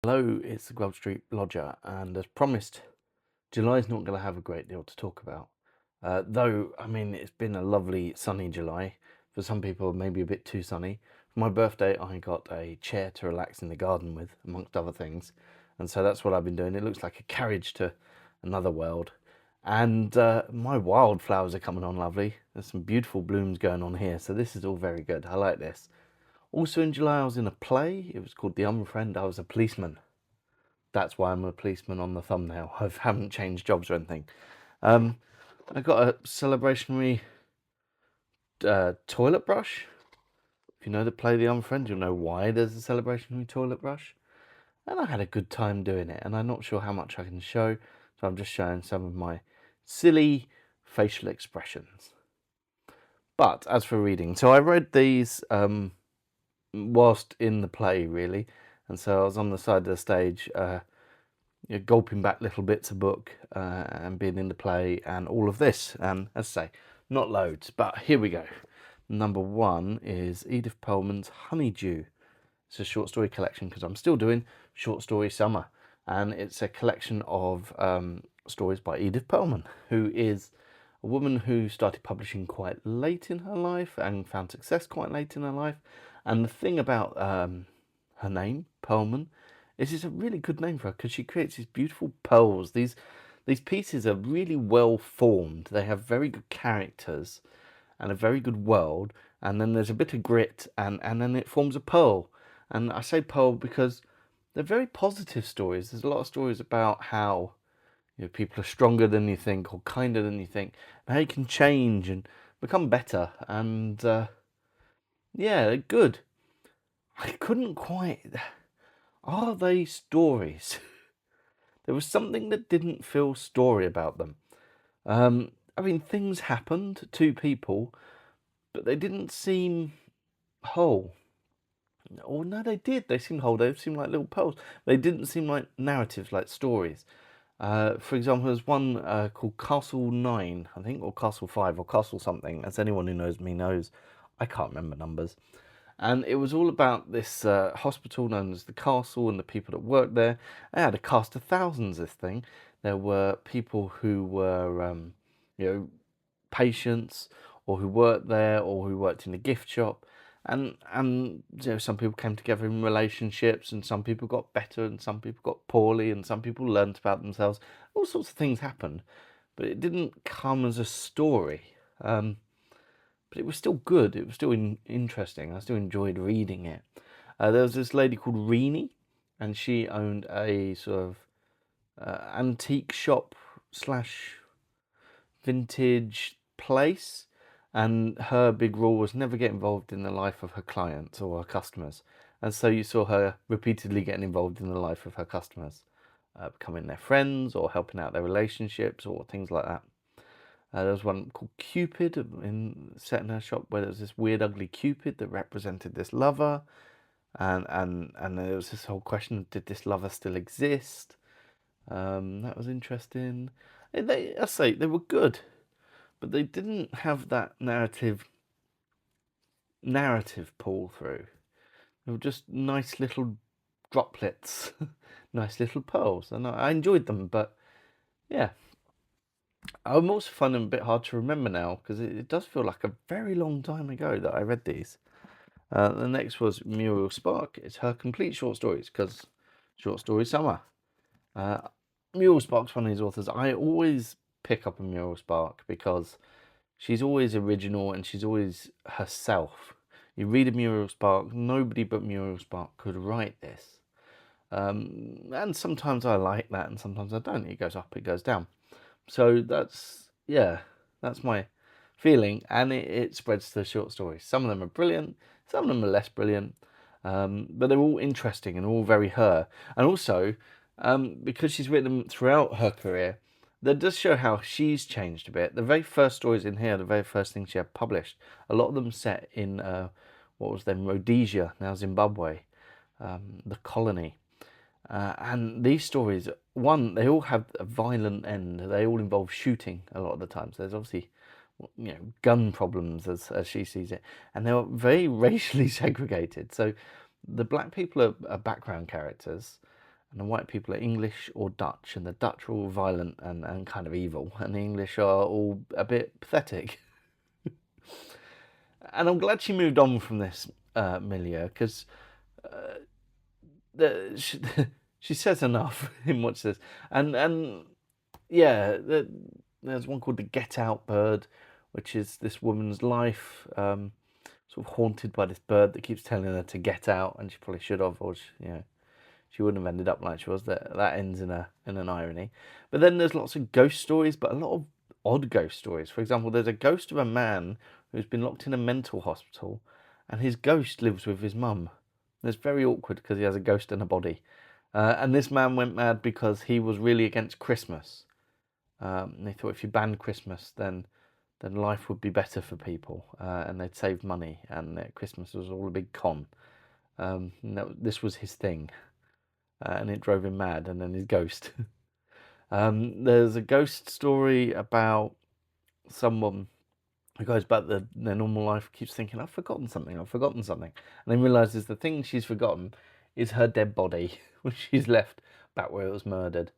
Hello, it's the Grove Street Lodger, and as promised, July's not going to have a great deal to talk about. Though, I mean, it's been a lovely sunny July. For some people, maybe a bit too sunny. For my birthday, I got a chair to relax in the garden with, amongst other things. And so that's what I've been doing. It looks like a carriage to another world. And my wildflowers are coming on lovely. There's some beautiful blooms going on here, so this is all very good. I like this. Also in July, I was in a play. It was called The Unfriend. I was a policeman. That's why I'm a policeman on the thumbnail. I haven't changed jobs or anything. I got a celebrationary toilet brush. If you know the play The Unfriend, you'll know why there's a celebrationary toilet brush. And I had a good time doing it, and I'm not sure how much I can show, so I'm just showing some of my silly facial expressions. But as for reading, so I read these whilst in the play, really, and so I was on the side of the stage, gulping back little bits of book and being in the play and all of this. And as I say, not loads, but here we go. Number one is Edith Pearlman's Honeydew. It's a short story collection because I'm still doing Short Story Summer, and it's a collection of stories by Edith Pearlman, who is a woman who started publishing quite late in her life and found success quite late in her life. And the thing about her name, Pearlman, is it's a really good name for her because she creates these beautiful pearls. These pieces are really well formed. They have very good characters and a very good world, and then there's a bit of grit, and then it forms a pearl. And I say pearl because they're very positive stories. There's a lot of stories about how people are stronger than you think or kinder than you think, and how you can change and become better. And yeah, they're good. I couldn't quite. Are they stories? There was something that didn't feel story about them. I mean, things happened to people, but they didn't seem whole. Or no, they did. They seemed whole. They seemed like little pearls. They didn't seem like narratives, like stories. For example, there's one called Castle 9, I think, or Castle 5, or Castle something. As anyone who knows me knows, I can't remember numbers. And it was all about this hospital known as the Castle and the people that worked there. They had a cast of thousands, this thing. There were people who were, patients, or who worked there, or who worked in a gift shop. And some people came together in relationships, and some people got better, and some people got poorly, and some people learnt about themselves. All sorts of things happened, but it didn't come as a story. But it was still good. It was still interesting. I still enjoyed reading it. There was this lady called Reenie, and she owned a sort of antique shop slash vintage place, and her big rule was never get involved in the life of her clients or her customers. And so you saw her repeatedly getting involved in the life of her customers, becoming their friends or helping out their relationships or things like that. There was one called Cupid set in her shop, where there was this weird, ugly Cupid that represented this lover, and there was this whole question of, did this lover still exist? That was interesting. I say they were good, but they didn't have that narrative pull through. They were just nice little droplets, nice little pearls, and I enjoyed them. But yeah. I'm also finding them a bit hard to remember now, because it does feel like a very long time ago that I read these. The next was Muriel Spark. It's her complete short stories, because Short Story Summer. Muriel Spark's one of these authors. I always pick up a Muriel Spark because she's always original and she's always herself. You read a Muriel Spark, nobody but Muriel Spark could write this. And sometimes I like that, and sometimes I don't. It goes up, it goes down. So that's my feeling, and it spreads to short stories. Some of them are brilliant, some of them are less brilliant, but they're all interesting and all very her. And also, because she's written them throughout her career, that does show how she's changed a bit. The very first stories in here, the very first things she had published, a lot of them set in what was then Rhodesia, now Zimbabwe, the colony. And these stories, one, they all have a violent end. They all involve shooting a lot of the times. There's obviously, gun problems as she sees it, and they're very racially segregated. So the black people are background characters, And the white people are English or Dutch, and the Dutch are all violent and kind of evil, and the English are all a bit pathetic. And I'm glad she moved on from this milieu, because she, she says enough in what she says. And yeah, there's one called the Get Out Bird, which is this woman's life, sort of haunted by this bird that keeps telling her to get out, and she probably should have, or she wouldn't have ended up like she was. That ends in an irony. But then there's lots of ghost stories, but a lot of odd ghost stories. For example, there's a ghost of a man who's been locked in a mental hospital, and his ghost lives with his mum. It's very awkward because he has a ghost in a body. And this man went mad because he was really against Christmas. And they thought if you banned Christmas, then life would be better for people, and they'd save money, and Christmas was all a big con. This was his thing. And it drove him mad, and then his ghost. There's a ghost story about someone who goes back to their normal life, keeps thinking, I've forgotten something, and then realises the thing she's forgotten is her dead body, which she's left back where it was murdered.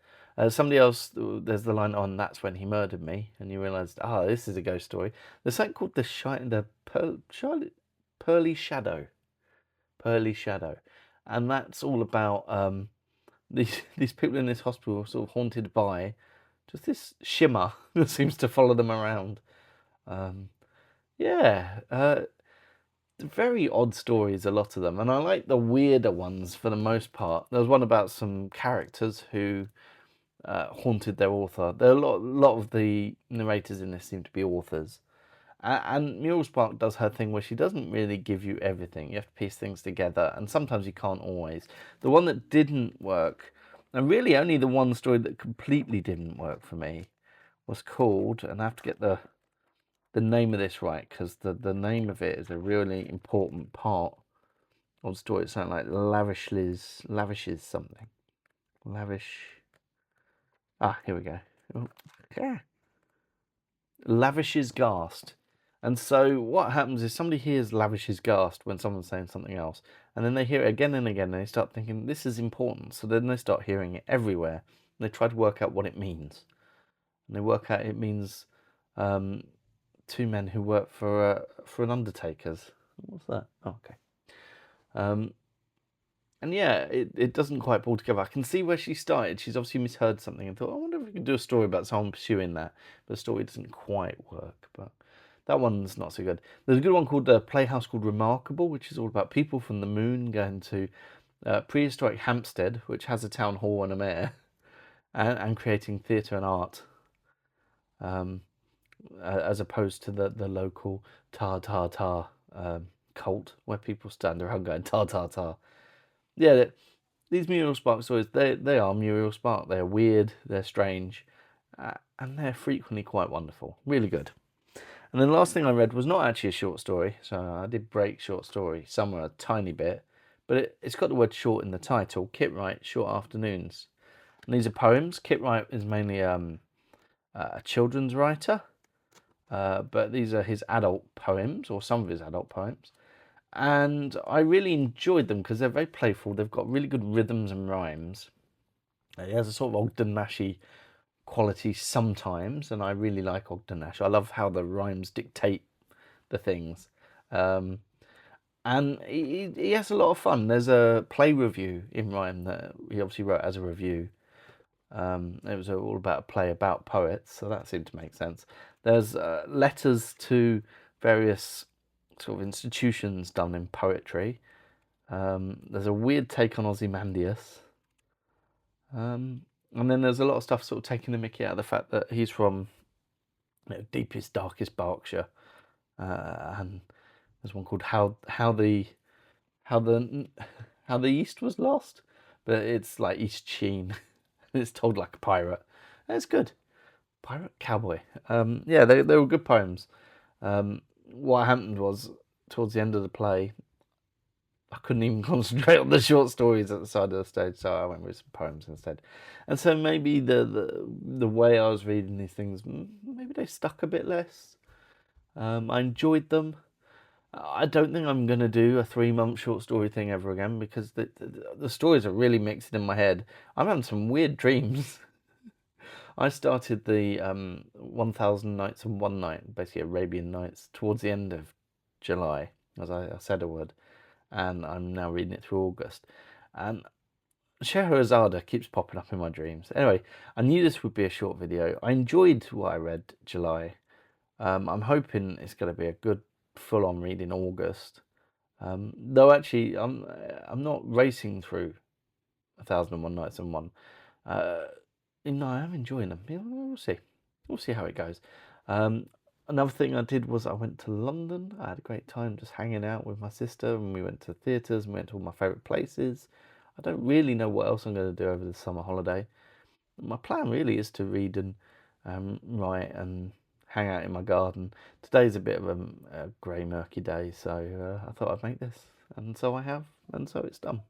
Somebody else, there's the line on, that's when he murdered me, and you realise, this is a ghost story. There's something called the Pearly Shadow. Pearly Shadow. And that's all about these people in this hospital are sort of haunted by just this shimmer that seems to follow them around. Very odd stories, a lot of them, and I like the weirder ones for the most part. There was one about some characters who haunted their author. There are a lot of the narrators in this seem to be authors. And Muriel Spark does her thing where she doesn't really give you everything. You have to piece things together, and sometimes you can't always. The one that didn't work, and really only the one story that completely didn't work for me, was called, and I have to get the name of this right, because the name of it is a really important part of the story. It's something like lavishes something. Lavish. Here we go. Yeah. Lavishes Ghast. And so what happens is somebody hears Lavishes Ghast when someone's saying something else, and then they hear it again and again, and they start thinking, this is important. So then they start hearing it everywhere, and they try to work out what it means. And they work out it means two men who work for an undertaker's. What's that? Oh, okay. And yeah, it doesn't quite pull together. I can see where she started. She's obviously misheard something and thought, I wonder if we could do a story about someone pursuing that. But the story doesn't quite work. But that one's not so good. There's a good one called Playhouse called Remarkable, which is all about people from the moon going to prehistoric Hampstead, which has a town hall and a mayor, and creating theatre and art, as opposed to the local ta cult where people stand around going ta. Yeah, these Muriel Spark stories, they are Muriel Spark. They're weird, they're strange, and they're frequently quite wonderful. Really good. And then the last thing I read was not actually a short story, so I did break short story somewhere a tiny bit, but it's got the word short in the title. Kit Wright, Short Afternoons. And these are poems. Kit Wright is mainly a children's writer, but these are his adult poems, or some of his adult poems. And I really enjoyed them because they're very playful. They've got really good rhythms and rhymes. He has a sort of Ogden Nashy quality sometimes, and I really like Ogden Nash. I love how the rhymes dictate the things. And he has a lot of fun. There's a play review in rhyme that he obviously wrote as a review. It was all about a play about poets, so that seemed to make sense. There's letters to various sort of institutions done in poetry. There's a weird take on Ozymandias. And then there's a lot of stuff sort of taking the mickey out of the fact that he's from deepest, darkest Berkshire. And there's one called How the East Was Lost, but it's like East Sheen. It's told like a pirate. And it's good. Pirate Cowboy. Yeah, they were good poems. What happened was, towards the end of the play, I couldn't even concentrate on the short stories at the side of the stage, so I went with some poems instead. And so maybe the way I was reading these things, maybe they stuck a bit less. I enjoyed them. I don't think I'm going to do a 3-month short story thing ever again because the stories are really mixed in my head. I'm having some weird dreams. I started the 1000 Nights and One Night, basically Arabian Nights, towards the end of July, as I said I would, and I'm now reading it through August. And Scheherazade keeps popping up in my dreams. Anyway, I knew this would be a short video. I enjoyed what I read July. I'm hoping it's going to be a good full-on read in August. Though actually, I'm not racing through 1001 Nights and One. No, I am enjoying them. Yeah, we'll see. We'll see how it goes. Another thing I did was I went to London. I had a great time just hanging out with my sister, and we went to theatres and went to all my favourite places. I don't really know what else I'm going to do over the summer holiday. My plan really is to read and write and hang out in my garden. Today's a bit of a grey, murky day, so I thought I'd make this, and so I have, and so it's done.